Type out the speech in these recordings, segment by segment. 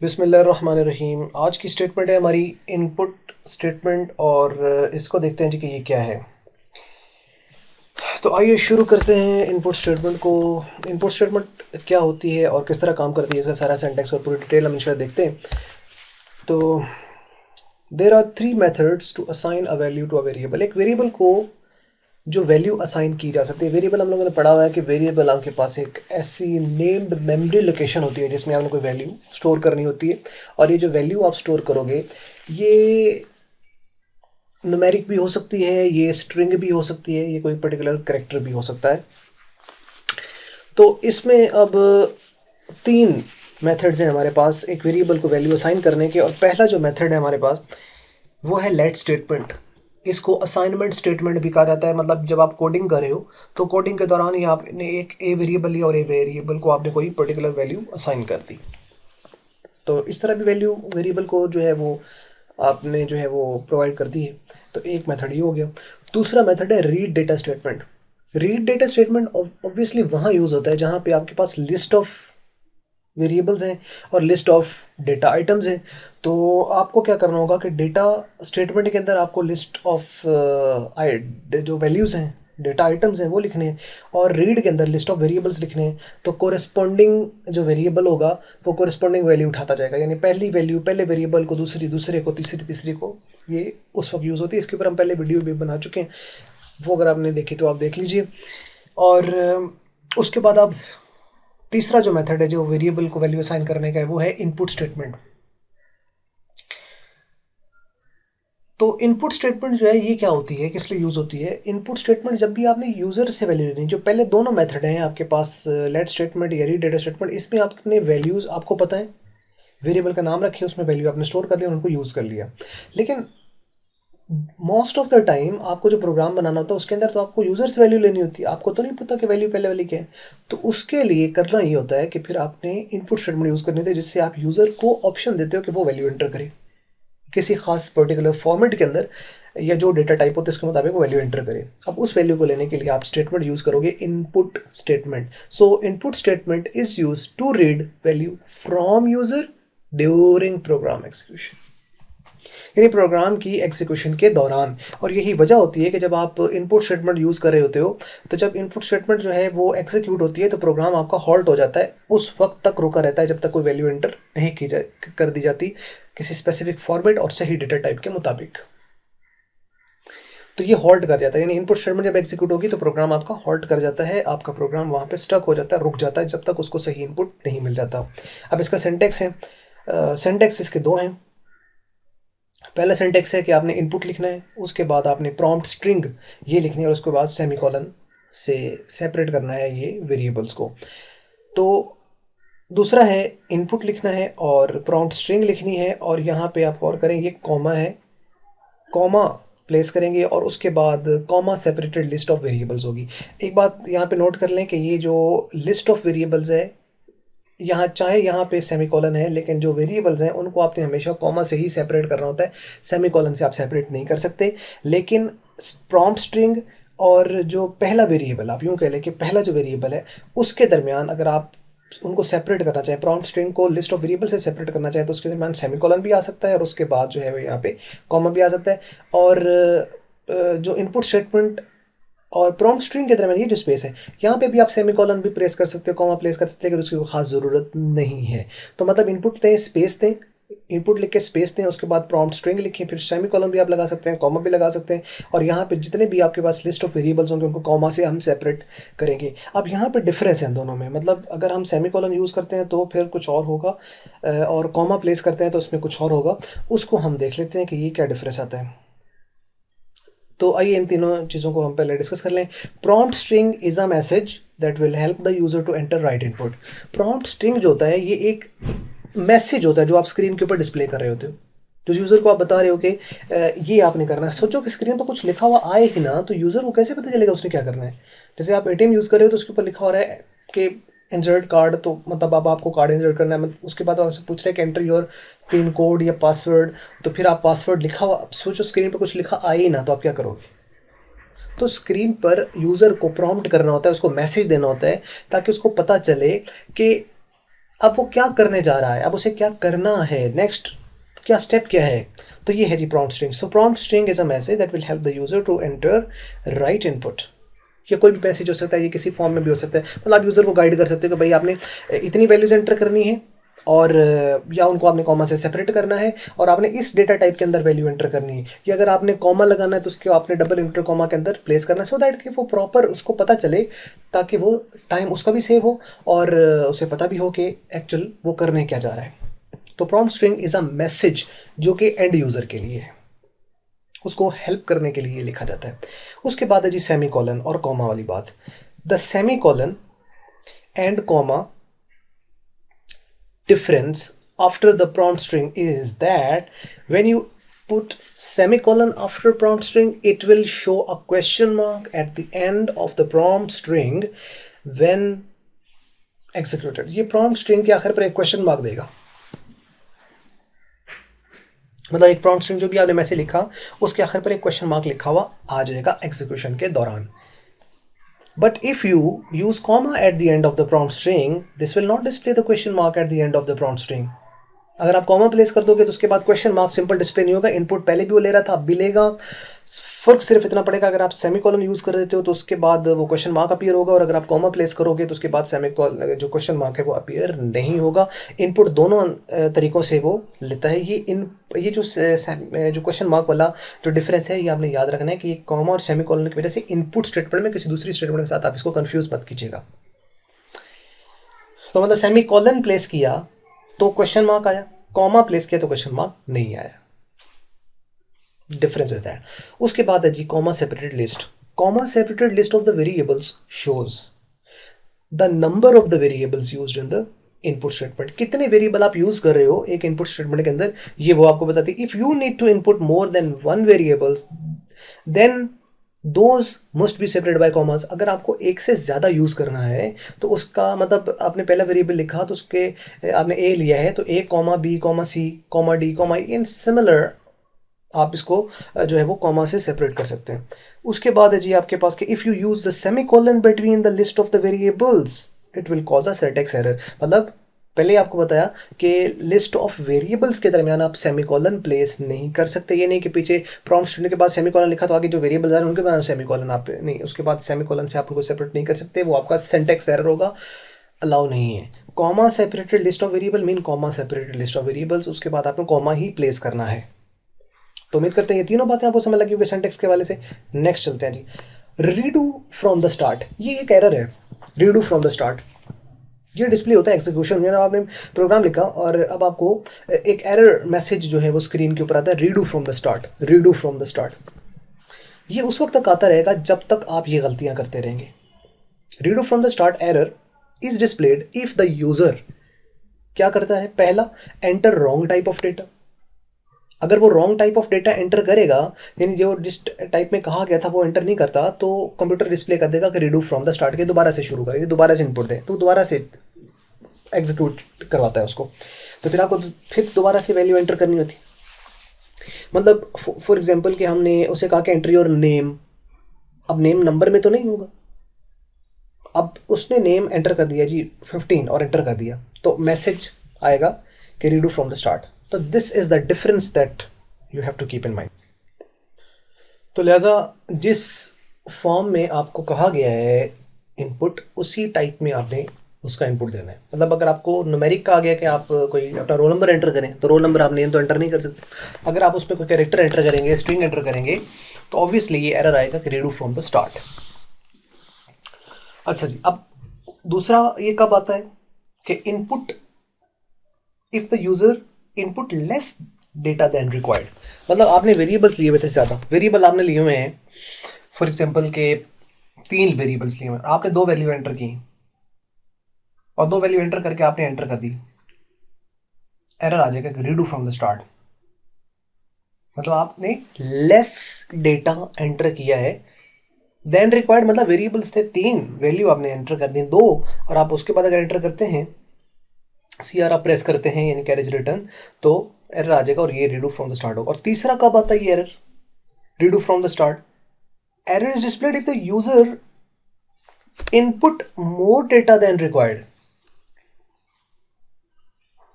बिस्मिल्लाहिर्रहमानिर्रहीम। आज की स्टेटमेंट है हमारी इनपुट स्टेटमेंट और इसको देखते हैं जी कि ये क्या है। तो आइए शुरू करते हैं इनपुट स्टेटमेंट को। इनपुट स्टेटमेंट क्या होती है और किस तरह काम करती है, इसका सारा सिंटैक्स और पूरी डिटेल हम इंशाल्लाह देखते हैं। तो there are three methods to assign a value to a variable. एक वेरिएबल को जो वैल्यू असाइन की जा सकती है, वेरिएबल हम लोगों ने पढ़ा हुआ है कि वेरिएबल आपके पास एक ऐसी नेम्ड मेमोरी लोकेशन होती है जिसमें आपने कोई वैल्यू स्टोर करनी होती है। और ये जो वैल्यू आप स्टोर करोगे ये न्यूमेरिक भी हो सकती है, ये स्ट्रिंग भी हो सकती है, ये कोई पर्टिकुलर कैरेक्टर भी हो सकता है। तो इसमें अब तीन मेथड्स हैं हमारे पास एक वेरिएबल को वैल्यू असाइन करने के। और पहला जो मेथड है हमारे पास वो है लेट स्टेटमेंट। इसको असाइनमेंट स्टेटमेंट भी कहा जाता है। मतलब जब आप कोडिंग कर रहे हो तो कोडिंग के दौरान ही आपने एक ए वेरिएबल लिया और ए वेरिएबल को आपने कोई पर्टिकुलर वैल्यू असाइन कर दी। तो इस तरह भी वैल्यू वेरिएबल को जो है वो आपने जो है वो प्रोवाइड कर दी है। तो एक मेथड ये हो गया। दूसरा मेथड है read data statement. Read data statement obviously वहाँ यूज़ होता है जहाँ पे आपके पास लिस्ट ऑफ वेरिएबल्स हैं और लिस्ट ऑफ डेटा आइटम्स हैं। तो आपको क्या करना होगा कि डेटा स्टेटमेंट के अंदर आपको लिस्ट ऑफ जो वैल्यूज़ हैं, डेटा आइटम्स हैं वो लिखने हैं, और रीड के अंदर लिस्ट ऑफ वेरिएबल्स लिखने हैं। तो कोरेस्पॉन्डिंग जो वेरिएबल होगा वो कोरेस्पॉन्डिंग वैल्यू उठाता जाएगा, यानी पहली वैल्यू पहले वेरिएबल को, दूसरी दूसरे को, तीसरी तीसरी को, ये उस वक्त यूज़ होती है। इसके ऊपर हम पहले वीडियो भी बना चुके हैं, वो अगर आपने देखी तो आप देख लीजिए। और उसके बाद आप तीसरा जो मेथड है जो वेरिएबल को वैल्यू असाइन करने का है वो है इनपुट स्टेटमेंट। तो इनपुट स्टेटमेंट जो है ये क्या होती है, किस लिए यूज़ होती है। इनपुट स्टेटमेंट जब भी आपने यूज़र से वैल्यू लेनी, जो पहले दोनों मेथड हैं आपके पास, लेट स्टेटमेंट या रीड डेटा स्टेटमेंट, इसमें आपने वैल्यूज़ आपको पता है, वेरिएबल का नाम रखे, उसमें वैल्यू आपने स्टोर कर दिया, उनको यूज़ कर लिया। लेकिन मोस्ट ऑफ द टाइम आपको जो प्रोग्राम बनाना होता है उसके अंदर तो आपको यूज़र से वैल्यू लेनी होती है, आपको तो नहीं पता कि वैल्यू पहले वाली क्या है। तो उसके लिए करना ये होता है कि फिर आपने इनपुट स्टेटमेंट यूज़ करनी होती है जिससे आप यूज़र को ऑप्शन देते हो कि वो वैल्यू एंटर करे किसी खास पर्टिकुलर फॉर्मेट के अंदर, या जो डेटा टाइप होता है उसके मुताबिक वो वैल्यू एंटर करे। अब उस वैल्यू को लेने के लिए आप स्टेटमेंट यूज़ करोगे input statement. So input statement is use to read value from user during program execution, यानी प्रोग्राम की एग्जीक्यूशन के दौरान। और यही वजह होती है कि जब आप इनपुट स्टेटमेंट यूज़ कर रहे होते हो तो जब इनपुट स्टेटमेंट जो है वो एग्जीक्यूट होती है तो प्रोग्राम आपका हॉल्ट हो जाता है, उस वक्त तक रुका रहता है जब तक कोई वैल्यू एंटर नहीं की जा कर दी जाती किसी स्पेसिफिक फॉर्मेट और सही डेटा टाइप के मुताबिक। तो ये हॉल्ट कर जाता है, यानी इनपुट स्टेटमेंट जब एग्जीक्यूट होगी तो प्रोग्राम आपका हॉल्ट कर जाता है, आपका प्रोग्राम वहाँ पे स्टक हो जाता है, रुक जाता है जब तक उसको सही इनपुट नहीं मिल जाता। अब इसका सिंटैक्स है, सिंटैक्स इसके दो हैं। पहला सिंटैक्स है कि आपने इनपुट लिखना है, उसके बाद आपने प्रॉम्प्ट स्ट्रिंग ये लिखनी है और उसके बाद सेमीकोलन से सेपरेट करना है ये वेरिएबल्स को। तो दूसरा है इनपुट लिखना है और प्रॉम्प्ट स्ट्रिंग लिखनी है, और यहाँ पे आप गौर करेंगे कॉमा है, कॉमा प्लेस करेंगे और उसके बाद comma separated list of variables होगी। एक बात यहाँ पे नोट कर लें कि ये जो लिस्ट ऑफ वेरिएबल्स है, यहाँ चाहे यहाँ पे सेमीकोलन है लेकिन जो वेरिएबल्स हैं उनको आपने हमेशा कॉमा से ही सेपरेट करना होता है, सेमीकोलन से आप सेपरेट नहीं कर सकते। लेकिन प्रॉम्प्ट स्ट्रिंग और जो पहला वेरिएबल, आप यूँ कह लें कि पहला जो वेरिएबल है उसके दरमियान अगर आप उनको सेपरेट करना चाहें, प्रॉम्प्ट स्ट्रिंग को लिस्ट ऑफ वेरिएबल से सेपरेट करना चाहें, तो उसके दरमियान सेमीकोलन भी आ सकता है और उसके बाद जो है वो यहाँ पे कॉमा भी आ सकता है। और जो इनपुट स्टेटमेंट और प्रॉम्प्ट स्ट्रिंग के दरमियान ये जो स्पेस है यहाँ पे भी आप सेमीकोलन भी प्रेस कर सकते हो, कॉमा प्लेस कर सकते हो, लेकिन उसकी कोई खास ज़रूरत नहीं है। तो मतलब इनपुट दें, स्पेस दें, इनपुट लिख के स्पेस दें, उसके बाद प्रॉम्प्ट स्ट्रिंग लिखें, फिर सेमीकोलन भी आप लगा सकते हैं, कॉमा भी लगा सकते हैं, और यहाँ पे जितने भी आपके पास लिस्ट ऑफ वेरिएबल्स होंगे उनको कॉमा से हम सेपरेट करेंगे। अब यहाँ पे डिफरेंस है दोनों में, मतलब अगर हम सेमीकोलन यूज़ करते हैं तो फिर कुछ और होगा और कॉमा प्लेस करते हैं तो उसमें कुछ और होगा। उसको हम देख लेते हैं कि ये क्या डिफरेंस आता है। तो आइए इन तीनों चीज़ों को हम पहले डिस्कस कर लें। Prompt string is a message that will help the user to enter right input. Prompt string जो होता है ये एक मैसेज होता है जो आप स्क्रीन के ऊपर डिस्प्ले कर रहे होते हो, जो यूज़र को आप बता रहे हो कि ये आपने करना है। सोचो कि स्क्रीन पर कुछ लिखा हुआ आए ही ना, तो यूज़र को कैसे पता चलेगा उसने क्या करना है। जैसे आप एटीएम यूज़ कर रहे हो तो उसके ऊपर लिखा हो रहा है कि इंसर्ट कार्ड, तो मतलब अब आपको कार्ड इंसर्ट करना है, मतलब उसके बाद आपसे पूछ रहे हैं कि एंटर योर पिन कोड या पासवर्ड, तो फिर आप पासवर्ड लिखा हुआ, सोचो स्क्रीन पर कुछ लिखा आए ही ना, तो आप क्या करोगे। तो स्क्रीन पर यूज़र को प्रॉम्प्ट करना होता है, उसको मैसेज देना होता है ताकि उसको पता चले कि अब वो क्या करने जा रहा है, अब उसे क्या करना है, नेक्स्ट क्या स्टेप क्या है, तो ये है जी prompt string. So prompt string is a message that will help the user to enter right input. या कोई भी मैसेज हो सकता है, ये किसी फॉर्म में भी हो सकता है, मतलब आप यूज़र को गाइड कर सकते हो कि भाई आपने इतनी वैल्यूज एंटर करनी है, और या उनको आपने कॉमा से सेपरेट करना है, और आपने इस डेटा टाइप के अंदर वैल्यू एंटर करनी है, या अगर आपने कॉमा लगाना है तो उसके आपने डबल इंटर कॉमा के अंदर प्लेस करना है, सो दैट कि वो प्रॉपर उसको पता चले, ताकि वो टाइम उसका भी सेव हो और उसे पता भी हो कि एक्चुअल वो करने क्या जा रहा है। तो prompt string is a message जो कि एंड यूज़र के लिए है, उसको हेल्प करने के लिए लिखा जाता है। उसके बाद है जी सेमी कॉलन और कॉमा वाली बात। The semi colon and comma difference after the prompt string is that when you put semicolon after prompt string, it will show a question mark at the end of the prompt string when executed। ये prompt string के आखिर पर एक question mark देगा, मतलब एक prompt string जो भी आपने मैसेज लिखा उसके आखिर पर एक क्वेश्चन मार्क लिखा हुआ आ जाएगा एग्जीक्यूशन के दौरान। But if you use comma at the end of the prompt string, this will not display the question mark at the end of the prompt string। अगर आप कॉमा प्लेस कर दोगे तो उसके बाद क्वेश्चन मार्क सिंपल डिस्प्ले नहीं होगा। Input पहले भी वो ले रहा था, अब भी लेगा। फर्क सिर्फ इतना पड़ेगा, अगर आप सेमीकोलन यूज कर देते हो तो उसके बाद वो क्वेश्चन मार्क अपीयर होगा, और अगर आप कॉमा प्लेस करोगे तो उसके बाद सेमीकोलन जो क्वेश्चन मार्क है वो अपीयर नहीं होगा। इनपुट दोनों तरीकों से वो लेता है। ये जो क्वेश्चन मार्क वाला जो डिफरेंस है, ये आपने याद रखना है कि कॉमा और सेमीकोलन की वजह से इनपुट स्टेटमेंट में किसी दूसरी स्टेटमेंट के साथ आप इसको कंफ्यूज मत कीजिएगा। तो मतलब सेमीकोलन प्लेस किया तो क्वेश्चन मार्क आया, कॉमा प्लेस किया तो क्वेश्चन मार्क नहीं आया। Difference is that. उसके बाद है जी comma separated list. Comma separated list of the variables shows the number of the variables used in the input statement. कितने वेरिएबल आप यूज कर रहे हो एक इनपुट स्टेटमेंट के अंदर, ये वो आपको बताती है। If you need to input more than one variables then those must be separated by commas. अगर आपको एक से ज़्यादा यूज़ करना है तो उसका मतलब आपने पहला वेरिएबल लिखा तो उसके आपने ए लिया है तो A comma B comma C comma D comma in similar आप इसको जो है वो कॉमा से सेपरेट कर सकते हैं। उसके बाद है जी आपके पास कि if you use the semi colon between the list of the variables it will cause a syntax error. मतलब पहले ही आपको बताया कि लिस्ट ऑफ वेरिएबल्स के दरमियान आप सेमीकोलन प्लेस नहीं कर सकते। ये नहीं कि पीछे प्रॉम्प्ट स्टेटमेंट के बाद सेमीकोलन लिखा तो आगे जो वेरिएबल्स आ रहे हैं उनके बाद सेमीकोलन आप नहीं, उसके बाद सेमीकोलन से आप उनको सेपरेट नहीं कर सकते, वो आपका सिंटैक्स एरर होगा, अलाउ नहीं है। Comma separated list of variable mean comma separated list of variables, उसके बाद आपको कॉमा ही प्लेस करना है। तो उम्मीद करते हैं ये तीनों बातें आपको समझ लगी होगी सिंटैक्स के वाले से। नेक्स्ट चलते हैं जी, रीडू फ्रॉम द स्टार्ट। ये एक एरर है, रीडू फ्रॉम द स्टार्ट। ये डिस्प्ले होता है एग्जीक्यूशन में, आपने प्रोग्राम लिखा और अब आपको एक एरर मैसेज जो है वो स्क्रीन के ऊपर आता है, redo from the start, redo from the start. ये उस वक्त तक आता रहेगा जब तक आप ये गलतियां करते रहेंगे। Redo from the start error is displayed if the user क्या करता है, पहला enter wrong type of data. अगर वो wrong type of data enter करेगा, यानी जो जिस टाइप में कहा गया था वो एंटर नहीं करता, तो कंप्यूटर डिस्प्ले कर देगा कि रीडू फ्रॉम द स्टार्ट के दोबारा से शुरू करेंगे, दोबारा से इनपुट दें, तो दोबारा से एग्जीक्यूट करवाता है उसको। तो फिर आपको फिर दोबारा से वैल्यू एंटर करनी होती। मतलब फॉर एग्जांपल कि हमने उसे कहा कि एंटर योर नेम, अब नेम नंबर में तो नहीं होगा, अब उसने नेम एंटर कर दिया जी 15 और एंटर कर दिया, तो मैसेज आएगा कि रीडू फ्रॉम द स्टार्ट। तो this is the difference that you have to keep in mind. तो लिहाजा जिस फॉर्म में आपको कहा गया है इनपुट, उसी टाइप में आपने उसका इनपुट देना है। मतलब अगर आपको न्यूमेरिक कहा गया कि आप कोई अपना रोल नंबर एंटर करें, तो रोल नंबर आप नेम तो एंटर नहीं कर सकते। अगर आप उसमें कोई कैरेक्टर एंटर करेंगे, स्ट्रिंग एंटर करेंगे, तो ऑब्वियसली ये एरर आएगा कि रीडू फ्रॉम द स्टार्ट। अच्छा जी, अब दूसरा ये कब आता है कि input if the user input less data than required. मतलब आपने वेरिएबल्स लिए हुए थे ज़्यादा, वेरिएबल आपने लिए हुए हैं फॉर एग्जांपल के 3 वेरिएबल्स लिए हुए हैं, आपने 2 वैल्यू एंटर की और 2 वैल्यू एंटर करके आपने एंटर कर दी, एरर आ जाएगा कि रीडू फ्रॉम द स्टार्ट। मतलब आपने लेस डेटा एंटर किया है देन रिक्वायर्ड। मतलब वेरिएबल्स थे 3, वैल्यू आपने एंटर कर दी 2, और आप उसके बाद अगर एंटर करते हैं CR आप प्रेस करते हैं यानी कैरेज रिटर्न, तो एरर आ जाएगा और ये रीडू फ्रॉम द स्टार्ट होगा। और तीसरा कब आता है ये error, redo from the start? Error is displayed if the user input more data than required.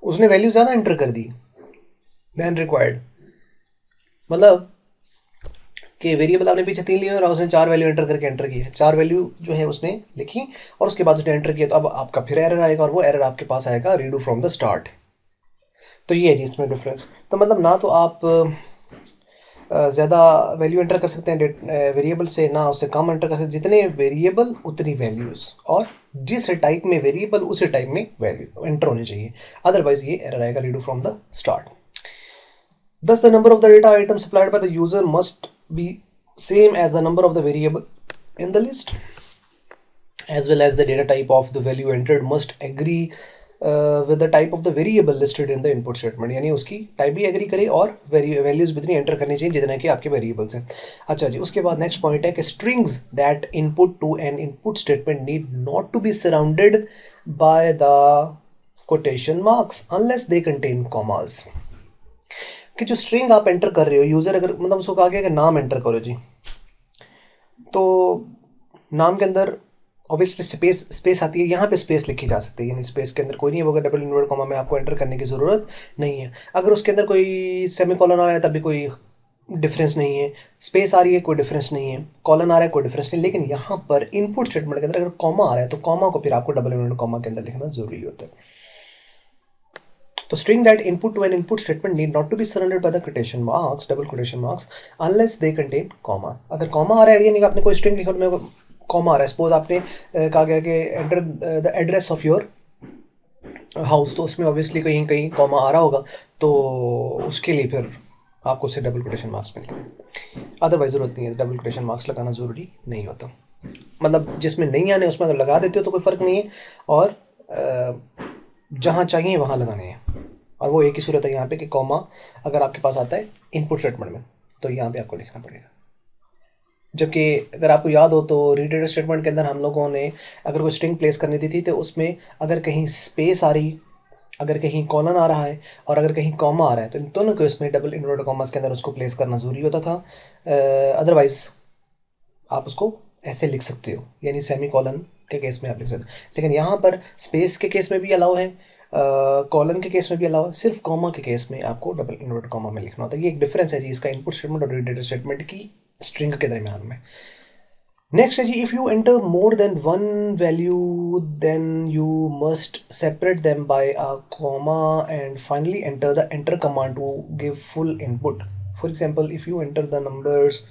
उसने वैल्यू ज़्यादा एंटर कर दी देन रिक्वायर्ड, मतलब कि वेरिएबल आपने पीछे 3 लिए और उसने 4 वैल्यू एंटर की है, 4 वैल्यू जो है उसने लिखी और उसके बाद उसने एंटर किया, तो अब आपका फिर एरर आएगा और वो एरर आपके पास आएगा रीडू फ्रॉम द स्टार्ट। तो ये है जी इसमें डिफरेंस। तो मतलब ना तो आप ज़्यादा वैल्यू एंटर कर सकते हैं वेरिएबल से, ना उससे कम एंटर कर सकते, जितने वेरिएबल उतनी वैल्यूज़, और जिस टाइप में वेरिएबल उसी टाइप में वैल्यू एंटर होनी चाहिए, अदरवाइज ये एरर आएगा redo from the start. Thus, the number of the data item supplied by the user must be same as the number of the variable in the list, as well as the data type of the value entered must agree with the type of the variable listed in the input statement। यानी उसकी type भी agree करे और values भी इतनी enter करनी चाहिए जितने कि आपके वेरिएबल्स हैं। अच्छा जी, उसके बाद नेक्स्ट पॉइंट है कि strings that input to an input statement need not to be surrounded by the quotation marks unless they contain commas. कि जो स्ट्रिंग आप एंटर कर रहे हो, यूज़र अगर मतलब उसको कहा गया कि नाम एंटर करो जी, तो नाम के अंदर ऑब्वियसली स्पेस आती है, यहाँ पे स्पेस लिखी जा सकती है, यानी स्पेस के अंदर कोई नहीं है, वो अगर डबल इन्वर्टेड कॉमा में आपको एंटर करने की ज़रूरत नहीं है। अगर उसके अंदर कोई सेमीकोलन आ रहा है तब भी कोई डिफरेंस नहीं है, स्पेस आ रही है कोई डिफरेंस नहीं है, कॉलन आ रहा है कोई डिफरेंस नहीं। लेकिन यहाँ पर इनपुट स्टेटमेंट के अंदर अगर कॉमा आ रहा है तो कॉमा को फिर आपको डबल इन्वर्टेड कॉमा के अंदर लिखना ज़रूरी होता है। तो string that input to an input statement need not to be surrounded by the quotation marks, double quotation marks, unless they contain comma। अगर comma आ रहा है, यानी कि आपने कोई string लिखा में comma आ रहा है, सपोज आपने कहा गया कि enter the address of your house, तो उसमें ऑब्वियसली कहीं कहीं comma आ रहा होगा, तो उसके लिए फिर आपको उसे डबल कोटेशन मार्क्स मिलेंगे, अदरवाइज ज़रूरत नहीं है, डबल कोटेशन मार्क्स लगाना ज़रूरी नहीं होता। मतलब जिसमें नहीं आने उसमें अगर लगा देते हो तो कोई फ़र्क नहीं है, और जहाँ चाहिए वहाँ लगाने हैं। और वो एक ही सूरत है यहाँ पे कि कॉमा अगर आपके पास आता है इनपुट स्टेटमेंट में तो यहाँ पे आपको लिखना पड़ेगा। जबकि अगर आपको याद हो तो रीड स्टेटमेंट के अंदर हम लोगों ने अगर कोई स्ट्रिंग प्लेस करनी थी तो उसमें अगर कहीं स्पेस आ रही, अगर कहीं कॉलन आ रहा है और अगर कहीं कॉमा आ रहा है, तो इन दोनों के उसमें डबल इन्वर्टेड कॉमास के अंदर उसको प्लेस करना ज़रूरी होता था। अदरवाइज़ आप उसको ऐसे लिख सकते हो, यानी सेमी कॉलन के केस में आप लिख सकते हो। लेकिन यहाँ पर स्पेस के केस में भी अलाउ है, कॉलन के केस में भी अलाउ है, सिर्फ कॉमा के केस में आपको डबल इन्वर्टेड कॉमा में लिखना होता है। ये एक डिफरेंस है जी इसका इनपुट स्टेटमेंट और रीड स्टेटमेंट की स्ट्रिंग के दरमियान में। नेक्स्ट है जी, if you enter more than one value then you must separate them by a comma and finally enter the enter command to give full input. For example, if you enter the numbers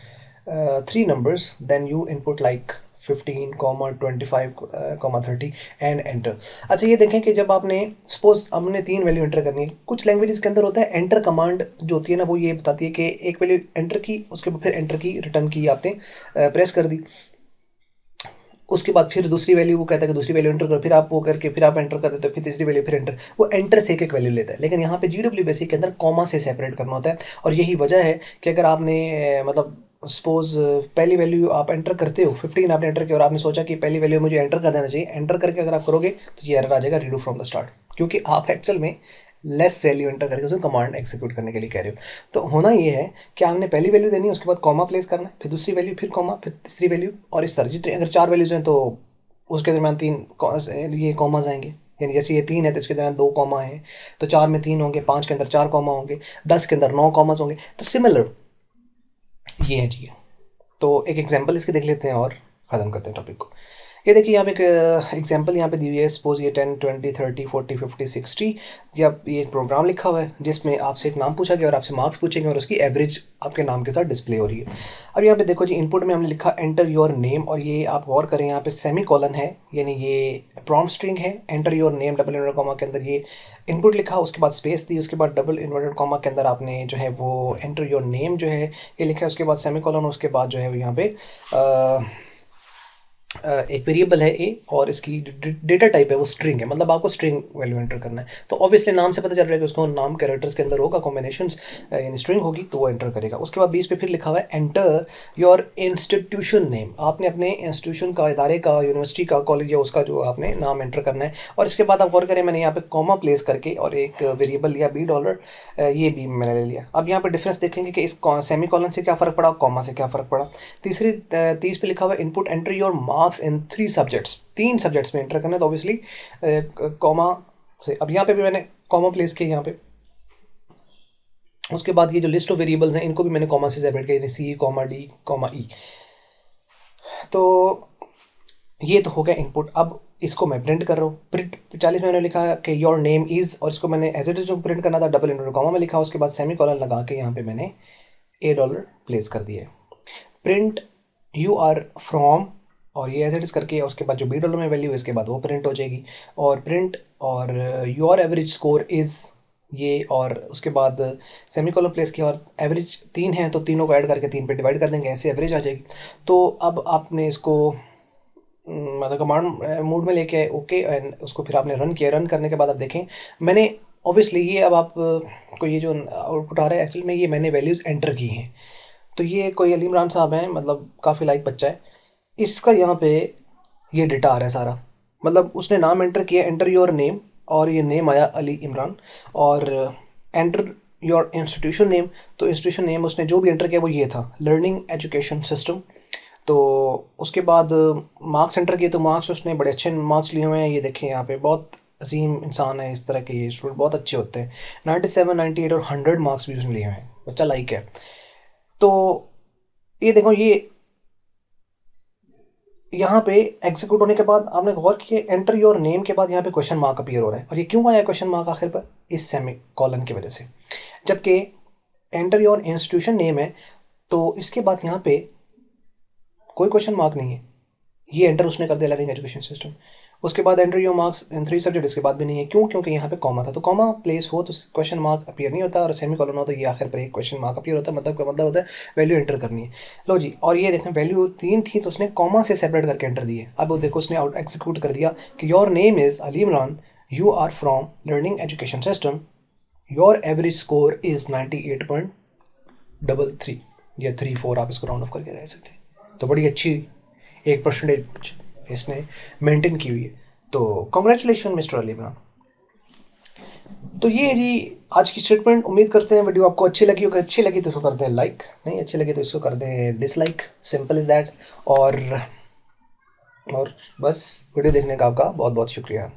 3 numbers, then you input like 15, 25, 30 and enter। अच्छा ये देखें कि जब आपने suppose हमने 3 value enter करनी है, कुछ लैंग्वेजेस के अंदर होता है एंटर कमांड जो होती है ना, वो ये बताती है कि एक वैल्यू एंटर की, उसके बाद फिर एंटर की, रिटर्न की आपने प्रेस कर दी, उसके बाद फिर दूसरी वैल्यू वो कहता है कि दूसरी वैल्यू एंटर करो, फिर आप वो करके फिर आप एंटर कर देते हो, फिर तीसरी वैल्यू फिर एंटर, वो एंटर से एक वैल्यू लेता है। लेकिन यहाँ पे GW बेसिक के अंदर कॉमा से सेपरेट करना होता है, और यही वजह है कि अगर आपने मतलब सपोज पहली वैल्यू आप एंटर करते हो, 15 आपने एंटर किया और आपने सोचा कि पहली वैल्यू मुझे एंटर कर देना चाहिए, एंटर करके अगर आप करोगे तो ये एरर आ जाएगा रीडू फ्रॉम द स्टार्ट, क्योंकि आप एक्चुअल में लेस वैल्यू एंटर करके उसमें कमांड एग्जीक्यूट करने के लिए कह रहे हो। तो होना ये है कि आपने पहली वैल्यू देनी है, उसके बाद कॉमा प्लेस करना है, फिर दूसरी वैल्यू, फिर कॉमा, फिर तीसरी वैल्यू, और इस तरह जितने अगर 4 वैल्यूज हैं तो उसके दरमियान 3 ये कॉमाज आएंगे, यानी जैसे ये 3 है तो इसके दरमियान 2 कॉमा है, तो 4 में 3 होंगे, 5 के अंदर 4 कॉमा होंगे, 10 के अंदर 9 कॉमाज होंगे। तो सिमिलर ये है जी। तो एक एग्जांपल इसके देख लेते हैं और ख़त्म करते हैं टॉपिक को। ये देखिए यहाँ पे एक एग्जांपल यहाँ पे दी हुई है, सपोज ये 10, 20, 30, 40, 50, 60, या ये एक प्रोग्राम लिखा हुआ है जिसमें आपसे एक नाम पूछा गया और आपसे मार्क्स पूछेंगे और उसकी एवरेज आपके नाम के साथ डिस्प्ले हो रही है। अब यहाँ पे देखो जी, इनपुट में हमने लिखा एंटर योर नेम, और ये आप गौर करें यहाँ पे सेमी कॉलन है, यानी ये प्रॉम्प्ट स्ट्रिंग है। Enter your name double inverted comma के अंदर ये इनपुट लिखा, उसके बाद स्पेस दी, उसके बाद डबल इन्वर्टेड कॉमा के अंदर आपने जो है वो एंटर योर नेम जो है ये लिखा है, उसके बाद सेमी कॉलन, उसके बाद जो है वो यहाँ पे एक वेरिएबल है ए और इसकी डेटा टाइप है वो स्ट्रिंग है, मतलब आपको स्ट्रिंग वैल्यू एंटर करना है। तो ऑब्वियसली नाम से पता चल रहा है कि उसको नाम कैरेक्टर्स के अंदर होगा, कॉम्बिनेशंस यानी स्ट्रिंग होगी तो वो एंटर करेगा। उसके बाद 20 पे फिर लिखा हुआ है एंटर योर इंस्टीट्यूशन नेम, आपने अपने इंस्टीट्यूशन का, इदारे का, यूनिवर्सिटी का, कॉलेज या उसका जो आपने नाम एंटर करना है। और इसके बाद आप गौर करें, मैंने यहाँ पे कॉमा प्लेस करके और एक वेरिएबल लिया $, ये भी मैंने ले लिया। अब यहाँ पर डिफरेंस देखेंगे कि इस सेमी कॉलन से क्या फ़र्क पड़ा, कॉमा से क्या फ़र्क पड़ा। 30 पे लिखा हुआ है input enter your marks in 3 subjects, 3 subjects में एंटर करना है, तो ऑब्वियसली कॉमा से। अब यहाँ पे भी मैंने कॉमा प्लेस किया यहाँ पे। उसके बाद ये जो लिस्ट ऑफ वेरिएबल्स हैं इनको भी मैंने कॉमा से सेपरेट किया, सी कॉमा डी कॉमा ई। तो ये तो हो गया इनपुट। अब इसको मैं प्रिंट कर रहा हूँ। प्रिंट 40 में मैंने लिखा कि योर नेम इज़, और इसको मैंने एज इट इज जो प्रिंट करना था डबल इंटरवल कॉमा में लिखा, उसके बाद सेमी कॉलन लगा के यहाँ पे मैंने $a प्लेस कर दिया। प्रिंट यू आर फ्रॉम, और ये एज इट इज करके उसके बाद जो $b में वैल्यू है इसके बाद वो प्रिंट हो जाएगी। और प्रिंट और योर एवरेज स्कोर इज़ ये, और उसके बाद सेमी कॉलन प्लेस किया, और एवरेज 3 है तो तीनों को ऐड करके 3 पे डिवाइड कर देंगे, ऐसे एवरेज आ जाएगी। तो अब आपने इसको मतलब कमांड मोड में लेके आए, ओके, एंड उसको फिर आपने रन किया। रन करने के बाद आप देखें मैंने ऑब्वियसली ये, अब आप को ये जो आउटपुट आ रहा है एक्चुअली में ये मैंने वैल्यूज़ एंटर की हैं। तो ये कोई अली इमरान साहब हैं, मतलब काफ़ी लाइक बच्चा है, इसका यहाँ पे ये डेटा आ रहा है सारा। मतलब उसने नाम एंटर किया, एंटर योर नेम, और ये नेम आया अली इमरान, और एंटर योर इंस्टीट्यूशन नेम, तो इंस्टीट्यूशन नेम उसने जो भी एंटर किया वो ये था, लर्निंग एजुकेशन सिस्टम। तो उसके बाद मार्क्स एंटर किए, तो मार्क्स उसने बड़े अच्छे मार्क्स लिए हुए हैं, ये देखें यहाँ पे बहुत अजीम इंसान है, इस तरह के ये स्टूडेंट बहुत अच्छे होते हैं। 97, 98 और 100 मार्क्स भी उसने लिए हुए हैं, बच्चा लाइक है। तो ये देखो, ये यहाँ पे एग्जीक्यूट होने के बाद आपने गौर किया, एंटर योर नेम के बाद यहाँ पे क्वेश्चन मार्क अपीयर हो रहा है, और ये क्यों आया क्वेश्चन मार्क आखिर पर? इस सेमी कॉलन की वजह से। जबकि एंटर योर इंस्टीट्यूशन नेम है तो इसके बाद यहाँ पे कोई क्वेश्चन मार्क नहीं है, ये एंटर उसने कर दिया लर्निंग एजुकेशन सिस्टम। उसके बाद enter your marks in 3 subject, इसके बाद भी नहीं है। क्यों? क्योंकि यहाँ पे कॉमा था, तो कॉमा प्लेस हो तो क्वेश्चन मार्क अपीयर नहीं होता, और सेमी कॉलन हो तो ये आखिर पर एक क्वेश्चन मार्क अपीयर होता है। मतलब का मतलब होता है वैल्यू एंटर करनी है। लो जी, और ये देखें वैल्यू 3 थी तो उसने कॉमा से सेपरेट करके एंटर दी है। अब वो देखो उसने आउट एग्जीक्यूट कर दिया कि your name is Ali Imran, you are from learning education system, your average score is 98.33 या 34, आप इसको राउंड ऑफ करके रह सकते हैं। तो बड़ी अच्छी 1% इसने मेंटेन की हुई है। तो कॉन्ग्रेचुलेशन मिस्टर अली इमरान। तो ये जी आज की स्टेटमेंट। उम्मीद करते हैं वीडियो आपको अच्छी लगी होगी। अच्छी लगी तो इसको कर दें लाइक, नहीं अच्छी लगी तो इसको कर दें डिसलाइक, सिंपल इज़ दैट। और बस वीडियो देखने का आपका बहुत बहुत शुक्रिया।